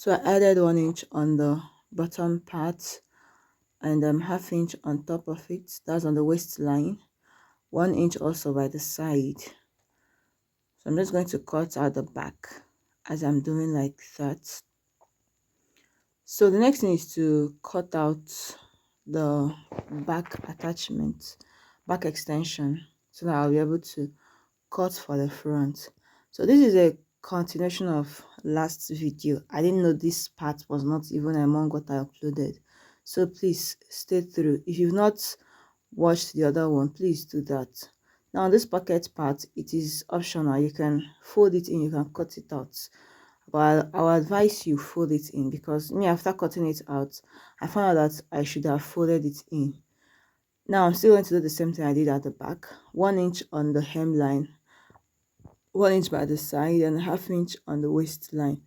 So I added 1 inch on the bottom part and half inch on top of it, that's on the waistline, 1 inch also by the side. So I'm just going to cut out the back as I'm doing like that. So the next thing is to cut out the back attachment, back extension, so that I'll be able to cut for the front. So this is a continuation of last video. I didn't know this part was not even among what I uploaded, so please stay through. If you've not watched the other one, please do that. Now this pocket part, it is optional. You can fold it in, you can cut it out, but I'll advise you fold it in, because me, after cutting it out, I found out that I should have folded it in. Now I'm still going to do the same thing I did at the back. 1 inch on the hemline, 1 inch by the side, and half inch on the waistline,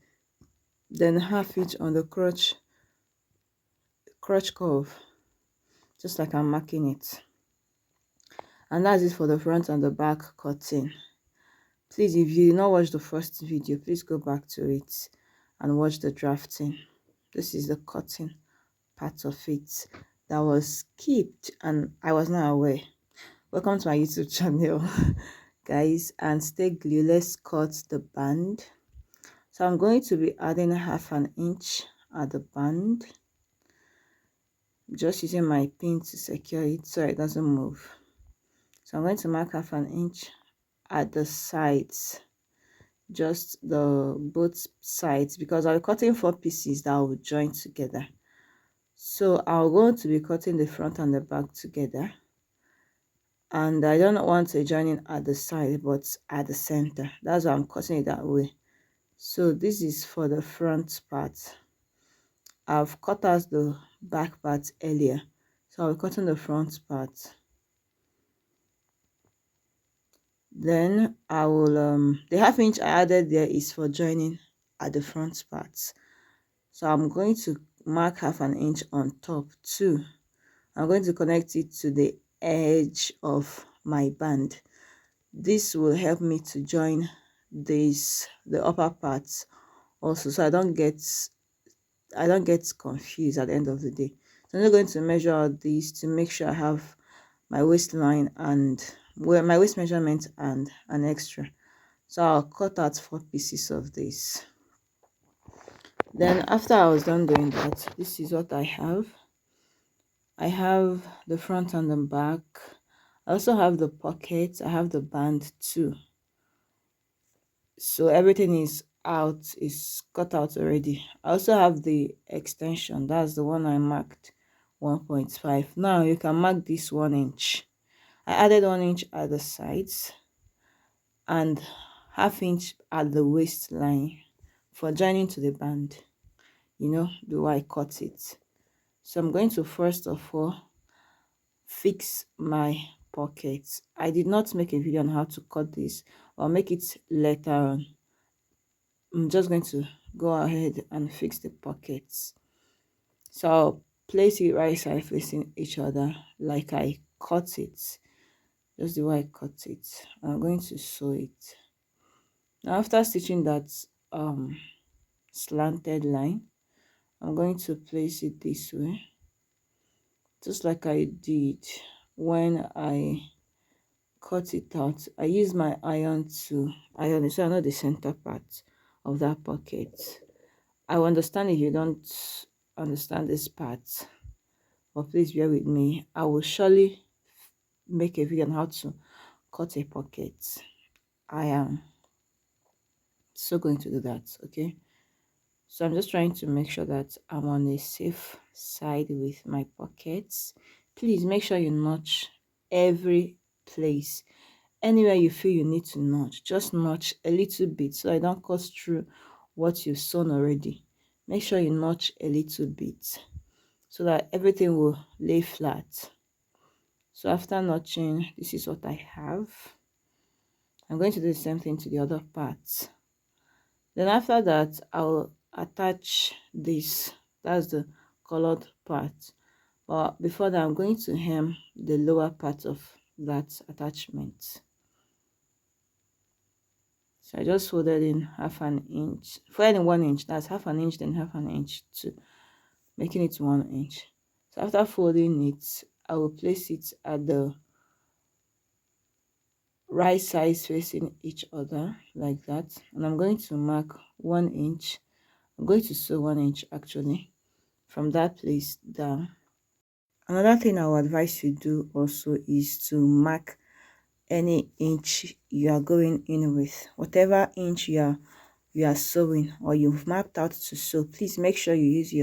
then half inch on the crotch curve, just like I'm marking it. And that's it for the front and the back cutting. Please, if you did not watch the first video, please go back to it and watch the drafting. This is the cutting part of it that was skipped and I was not aware. Welcome to my YouTube channel, guys. And stay glued. Let's cut the band. So I'm going to be adding half an inch at the band, just using my pin to secure it so it doesn't move. So I'm going to mark half an inch at the sides, just the both sides, because I'll be cutting 4 pieces that will join together. So I'm going to be cutting the front and the back together, and I don't want a joining at the side but at the center. That's why I'm cutting it that way. So this is for the front part. I've cut out the back part earlier, so I'll be cutting the front part. Then I will the half inch I added there is for joining at the front part, so I'm going to mark half an inch on top too. I'm going to connect it to the edge of my band. This will help me to join the upper parts also, so I don't get confused at the end of the day. So I'm just going to measure out these to make sure I have my waistline and my waist measurement and an extra. So I'll cut out 4 pieces of this. Then after I was done doing that, this is what I have. I have the front and the back. I also have the pockets. I have the band too. So everything is out, is cut out already. I also have the extension. That's the one I marked 1.5. Now you can mark this 1 inch. I added 1 inch at the sides and half inch at the waistline for joining to the band, you know, the way I cut it. So I'm going to first of all fix my pockets. I did not make a video on how to cut this. I'll make it later on. I'm just going to go ahead and fix the pockets. So I'll place it right side facing each other like I cut it, just the way I cut it. I'm going to sew it. Now after stitching that slanted line, I'm going to place it this way, just like I did when I cut it out. I use my iron to iron it so I know the center part of that pocket. I understand if you don't understand this part, but please bear with me. I will surely make a video on how to cut a pocket. I am so going to do that, okay? So I'm just trying to make sure that I'm on a safe side with my pockets. Please make sure you notch every place. Anywhere you feel you need to notch, just notch a little bit so I don't cut through what you've sewn already. Make sure you notch a little bit so that everything will lay flat. So after notching, this is what I have. I'm going to do the same thing to the other parts. Then after that, I'll attach this. That's the colored part. But before that, I'm going to hem the lower part of that attachment. So I just folded in half an inch, folded in 1 inch, that's half an inch, then half an inch, to making it 1 inch. So after folding it, I will place it at the right sides facing each other like that, and I'm going to mark 1 inch. I'm going to sew 1 inch actually from that place down. Another thing I would advise you do also is to mark any inch you are going in with. Whatever inch you are sewing or you've marked out to sew, please make sure you use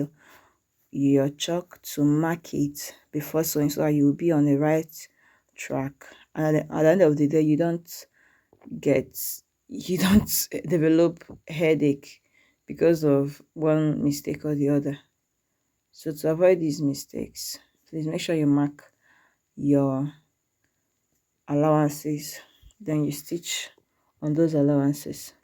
your chalk to mark it before sewing, so that you will be on the right track. And at the end of the day, get you don't develop headache because of one mistake or the other. So to avoid these mistakes, please make sure you mark your allowances, then you stitch on those allowances.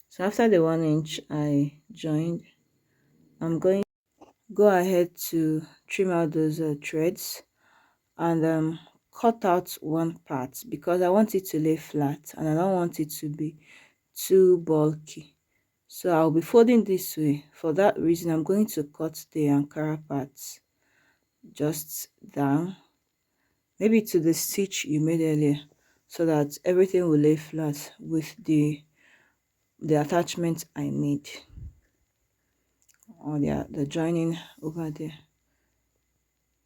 So after the 1 inch I joined, I'm going to go ahead to trim out those threads and cut out one part, because I want it to lay flat and I don't want it to be too bulky. So I'll be folding this way. For that reason, I'm going to cut the Ankara parts just down, maybe to the stitch you made earlier, so that everything will lay flat with the attachment I made, or the joining over there.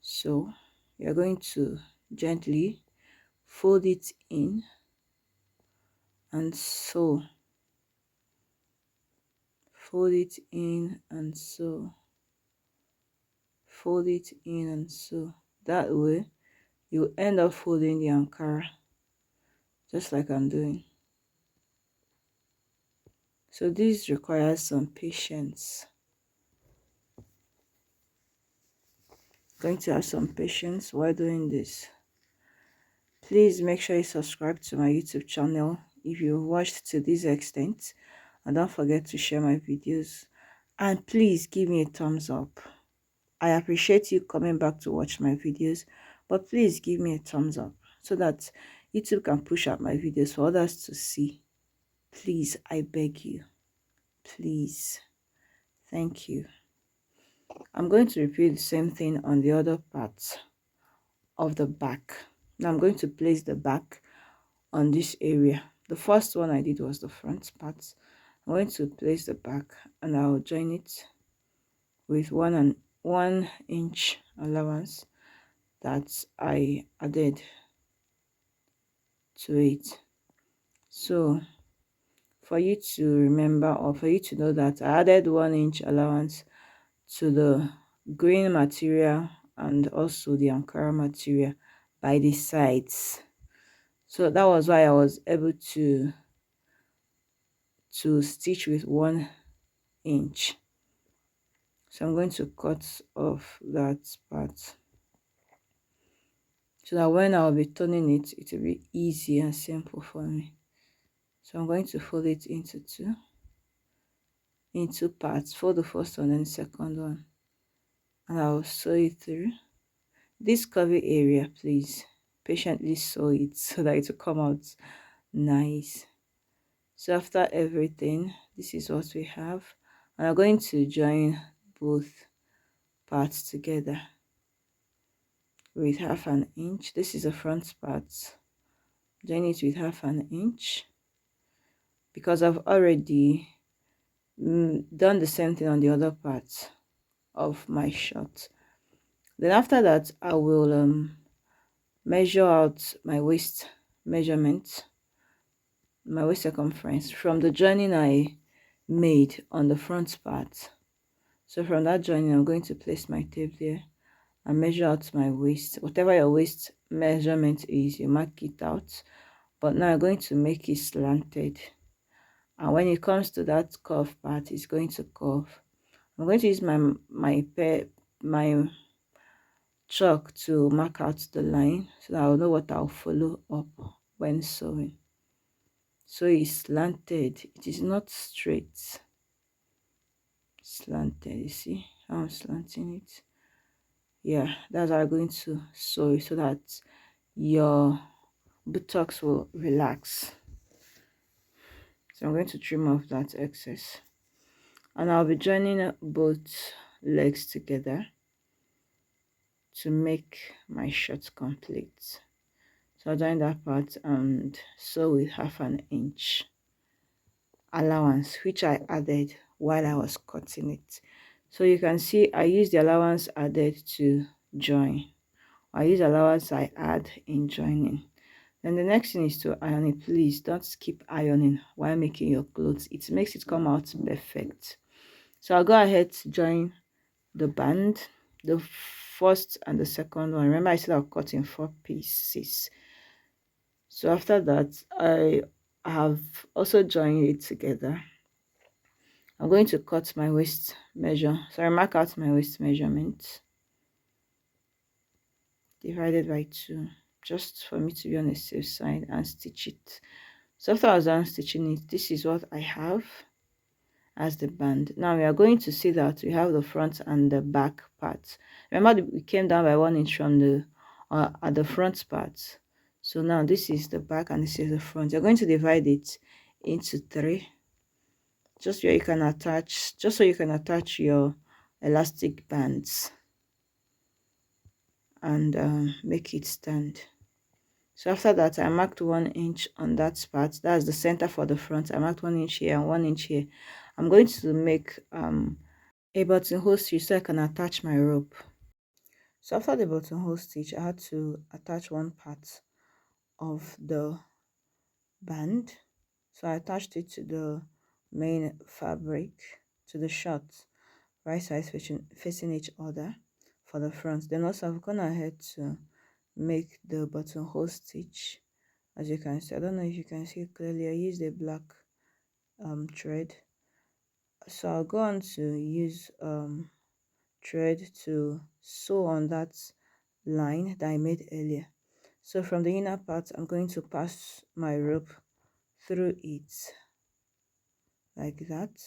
So you're going to gently fold it in and sew, fold it in and sew, fold it in and sew. That way you end up folding the Ankara just like I'm doing. So this requires some patience. Going to have some patience while doing this. Please make sure you subscribe to my YouTube channel if you watched to this extent, and don't forget to share my videos, and please give me a thumbs up. I appreciate you coming back to watch my videos, but please give me a thumbs up so that YouTube can push out my videos for others to see. Please, I beg you, please. Thank you. I'm going to repeat the same thing on the other parts of the back. Now I'm going to place the back on this area. The first one I did was the front part. I'm going to place the back and I'll join it with 1 inch allowance that I added to it. So for you to remember, or for you to know that I added 1 inch allowance to the green material and also the Ankara material by the sides. So that was why I was able to stitch with 1 inch. So I'm going to cut off that part so that when I'll be turning it, it will be easy and simple for me. So I'm going to fold it into two parts. Fold the first one and the second one, and I'll sew it through this curvy area. Please patiently sew it so that it will come out nice. So after everything, this is what we have, and I'm going to join both parts together with half an inch. This is the front part. Join it with half an inch, because I've already done the same thing on the other part of my short. Then after that, I will measure out my waist measurement, my waist circumference, from the joining I made on the front part. So from that joining, I'm going to place my tape there and measure out my waist. Whatever your waist measurement is, you mark it out. But now I'm going to make it slanted, and when it comes to that curve part, it's going to curve. I'm going to use my chalk to mark out the line so that I'll know what I'll follow up when sewing. So it's slanted, it is not straight. Slanted, you see how I'm slanting it? Yeah, that's how I'm going to sew it so that your buttocks will relax. So I'm going to trim off that excess, and I'll be joining both legs together to make my shirt complete. So I'll join that part and sew with 1/2 inch allowance, which I added while I was cutting it. So you can see I use the allowance added to join. I use allowance I add in joining. Then the next thing is to iron it. Please don't skip ironing while making your clothes. It makes it come out perfect. So I'll go ahead to join the band, the first and the second one. Remember I said I'll cut in 4 pieces. So after that, I have also joined it together. I'm going to cut my waist measure. So I mark out my waist measurement divided by 2, just for me to be on the safe side, and stitch it. So after I was done stitching it, this is what I have as the band. Now we are going to see that we have the front and the back part. Remember we came down by 1 inch from the at the front part. So now this is the back and this is the front. You're going to divide it into 3, just where you can attach, just so you can attach your elastic bands and make it stand. So after that, I marked 1 inch on that part. That's the center for the front. I marked 1 inch here and 1 inch here. I'm going to make a buttonhole stitch so I can attach my rope. So after the buttonhole stitch, I had to attach one part of the band. So I attached it to the main fabric, to the short, right sides facing each other for the front. Then also I've gone ahead to make the buttonhole stitch. As you can see, I don't know if you can see it clearly, I used a black thread. So I'll go on to use thread to sew on that line that I made earlier. So from the inner part, I'm going to pass my rope through it like that.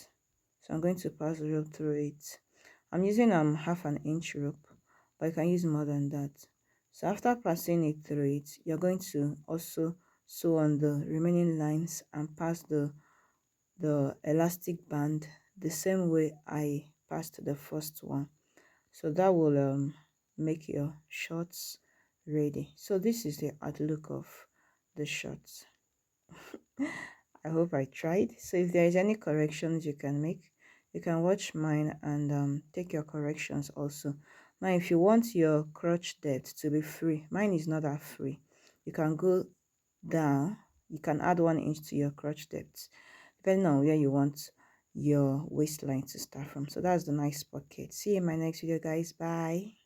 So I'm going to pass the rope through it. I'm using 1/2 inch rope, but you can use more than that. So after passing it through it, you're going to also sew on the remaining lines and pass the elastic band the same way I passed the first one. So that will make your shorts ready. So this is the outlook of the shorts. I hope I tried. So if there is any corrections you can make, you can watch mine and take your corrections also. Now if you want your crotch depth to be free, mine is not that free, you can go down, you can add 1 inch to your crotch depth depending on where you want your waistline to start from. So that's the nice pocket. See you in my next video, guys. Bye.